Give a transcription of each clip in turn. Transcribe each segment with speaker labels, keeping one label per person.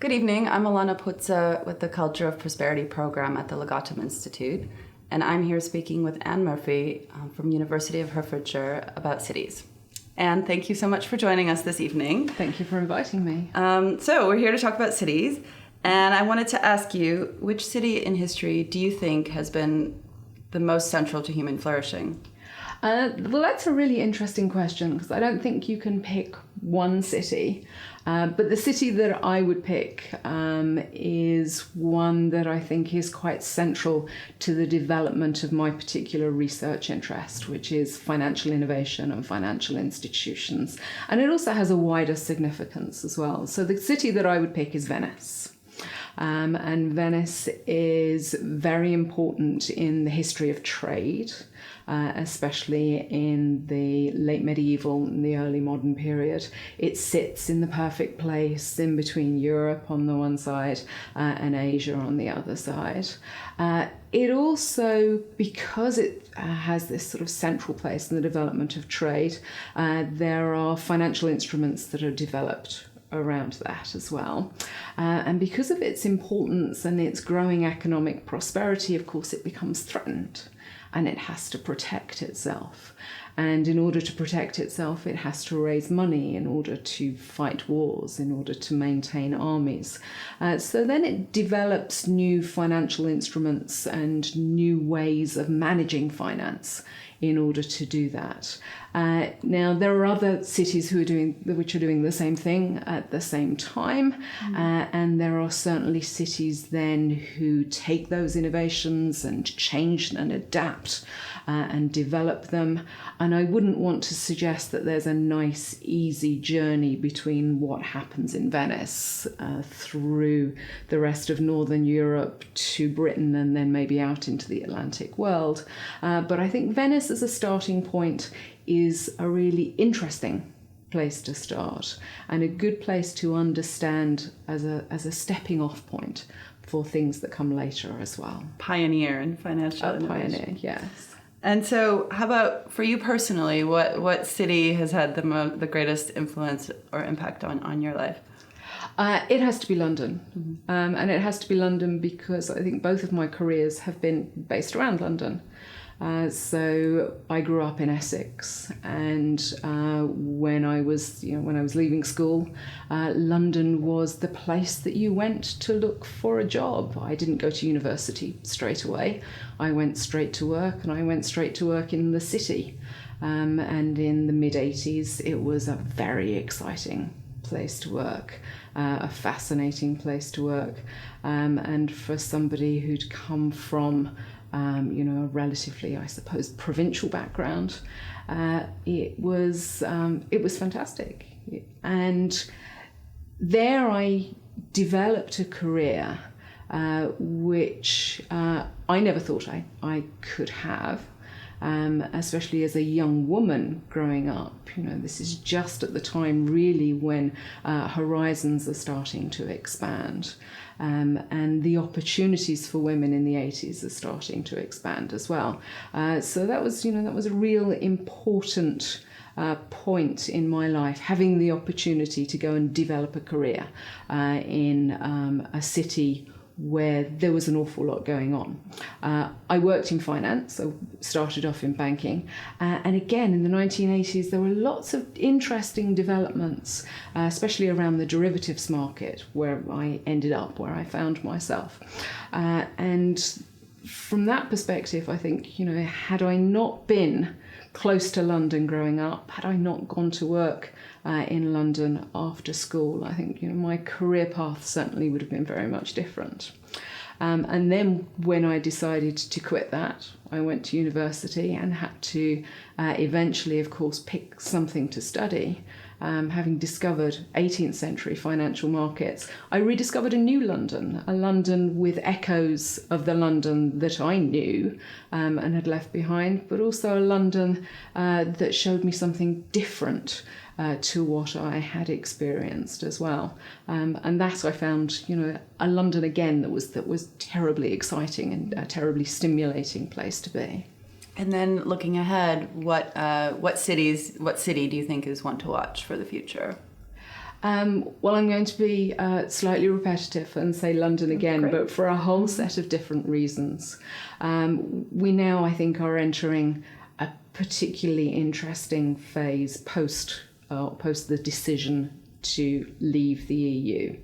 Speaker 1: Good evening. I'm Alana Putza with the Culture of Prosperity program at the Legatum Institute, and I'm here speaking with Anne Murphy from University of Hertfordshire about cities. Anne, thank you so much for joining us this evening.
Speaker 2: Thank you for inviting me.
Speaker 1: So we're here to talk about cities, and I wanted to ask you, which city in history do you think has been the most central to human flourishing?
Speaker 2: Well, that's a really interesting question because I don't think you can pick one city. But the city that I would pick is one that I think is quite central to the development of my particular research interest, which is financial innovation and financial institutions. And it also has a wider significance as well. So the city that I would pick is Venice. And Venice is very important in the history of trade, especially in the late medieval and the early modern period. It sits in the perfect place in between Europe on the one side and Asia on the other side. It also, because it has this sort of central place in the development of trade, there are financial instruments that are developed around that as well. And because of its importance and its growing economic prosperity, of course, it becomes threatened and it has to protect itself. And in order to protect itself, it has to raise money in order to fight wars, in order to maintain armies. So then it develops new financial instruments and new ways of managing finance in order to do that. Now, there are other cities which are doing the same thing at the same time, and there are certainly cities then who take those innovations and change and adapt and develop them. And I wouldn't want to suggest that there's a nice, easy journey between what happens in Venice through the rest of Northern Europe to Britain and then maybe out into the Atlantic world. But I think Venice as a starting point is a really interesting place to start and a good place to understand as a stepping off point for things that come later as well.
Speaker 1: Pioneer in financial innovation.
Speaker 2: Pioneer, yes.
Speaker 1: And so how about for you personally, what city has had the greatest influence or impact on your life?
Speaker 2: It has to be London. And it has to be London because I think both of my careers have been based around London. So I grew up in Essex, and when I was leaving school, London was the place that you went to look for a job. I didn't go to university straight away. I went straight to work, and I went straight to work in the city. And in the mid-80s, it was a very exciting place to work, a fascinating place to work. And for somebody who'd come from a relatively, I suppose, provincial background, it was fantastic. And there I developed a career which I never thought I could have, especially as a young woman growing up. This is just at the time really when horizons are starting to expand. And the opportunities for women in the 80s are starting to expand as well. So that was a real important point in my life, having the opportunity to go and develop a career in a city where there was an awful lot going on. I worked in finance, so started off in banking. And again, in the 1980s, there were lots of interesting developments, especially around the derivatives market, where I found myself. And from that perspective, I think, had I not been close to London growing up, had I not gone to work in London after school, I think my career path certainly would have been very much different. And then when I decided to quit that, I went to university and had to eventually, of course, pick something to study. Having discovered 18th century financial markets, I rediscovered a new London, a London with echoes of the London that I knew and had left behind, but also a London that showed me something different to what I had experienced as well. And that I found, a London again that was terribly exciting and a terribly stimulating place to be.
Speaker 1: And then looking ahead, what city do you think is one to watch for the future?
Speaker 2: Well, I'm going to be slightly repetitive and say London again,
Speaker 1: Great.
Speaker 2: but for a whole set of different reasons. We now, I think, are entering a particularly interesting phase post the decision to leave the EU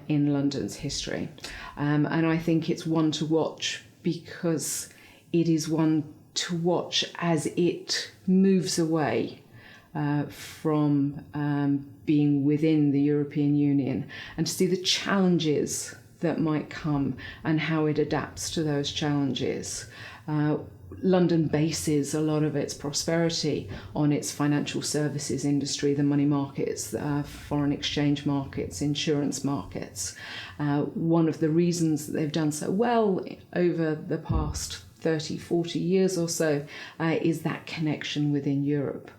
Speaker 2: in London's history. And I think it's one to watch because it is one to watch as it moves away from being within the European Union, and to see the challenges that might come and how it adapts to those challenges. London bases a lot of its prosperity on its financial services industry, the money markets, foreign exchange markets, insurance markets. One of the reasons that they've done so well over the past 30, 40 years or so is that connection within Europe.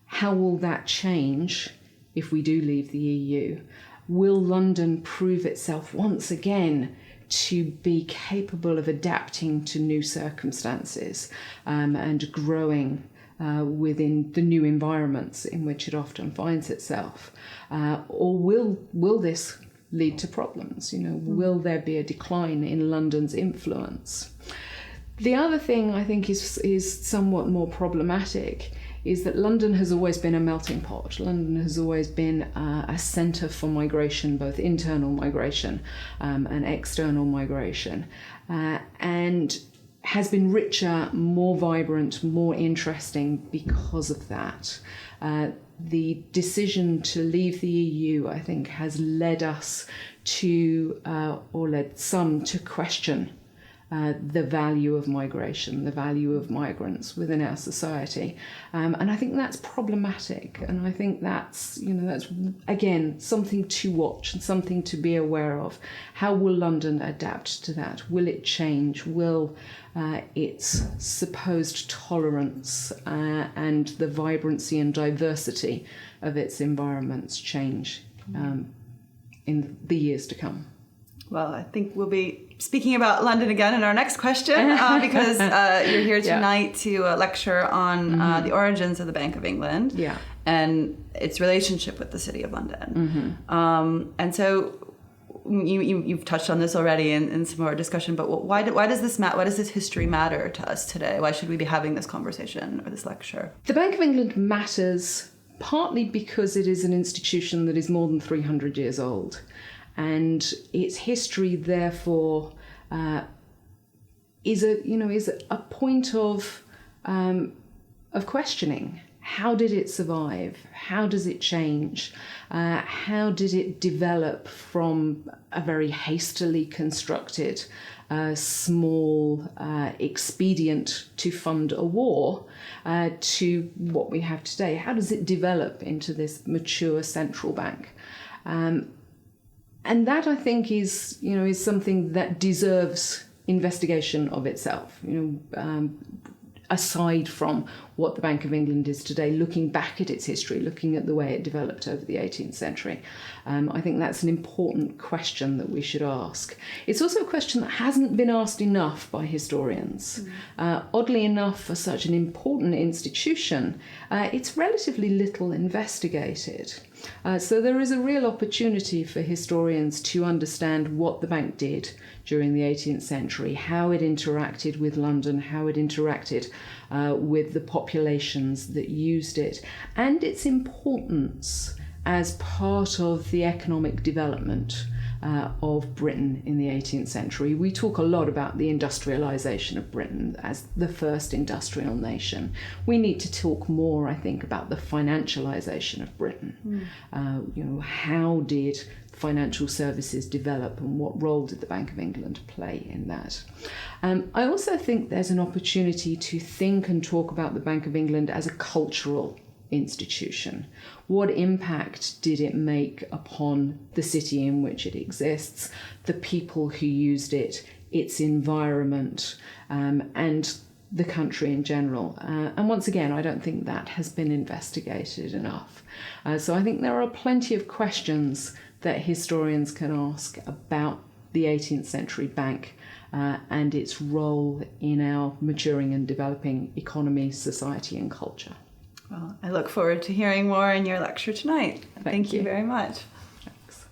Speaker 2: How will that change if we do leave the EU? Will London prove itself once again to be capable of adapting to new circumstances and growing within the new environments in which it often finds itself? Or will this lead to problems? Will there be a decline in London's influence? The other thing I think is somewhat more problematic is that London has always been a melting pot. London has always been a centre for migration, both internal migration and external migration, and has been richer, more vibrant, more interesting because of that. The decision to leave the EU, I think, has led us to, or led some to question the value of migration, the value of migrants within our society, and I think that's problematic. And I think that's again something to watch and something to be aware of. How will London adapt to that? Will it change? Will its supposed tolerance and the vibrancy and diversity of its environments change in the years to come?
Speaker 1: Well, I think we'll be speaking about London again in our next question because you're here tonight to lecture on the origins of the Bank of England and its relationship with the City of London. And so you've touched on this already in some of our discussion, but why does this history matter to us today? Why should we be having this conversation or this lecture?
Speaker 2: The Bank of England matters partly because it is an institution that is more than 300 years old. And its history, therefore, is a point of questioning. How did it survive? How does it change? How did it develop from a very hastily constructed, small expedient to fund a war to what we have today? How does it develop into this mature central bank? And that, I think, is something that deserves investigation of itself. Aside from what the Bank of England is today, looking back at its history, looking at the way it developed over the 18th century, I think that's an important question that we should ask. It's also a question that hasn't been asked enough by historians. Oddly enough, for such an important institution, it's relatively little investigated. So there is a real opportunity for historians to understand what the bank did during the 18th century, how it interacted with London, how it interacted with the populations that used it, and its importance as part of the economic development of Britain in the 18th century. We talk a lot about the industrialisation of Britain as the first industrial nation. We need to talk more, I think, about the financialisation of Britain. How did financial services develop and what role did the Bank of England play in that? I also think there's an opportunity to think and talk about the Bank of England as a cultural institution. What impact did it make upon the city in which it exists, the people who used it, its environment, and the country in general? And once again, I don't think that has been investigated enough. So I think there are plenty of questions that historians can ask about the 18th century bank and its role in our maturing and developing economy, society and culture.
Speaker 3: Well, I look forward to hearing more in your lecture tonight. Thank you very much.
Speaker 2: Thanks.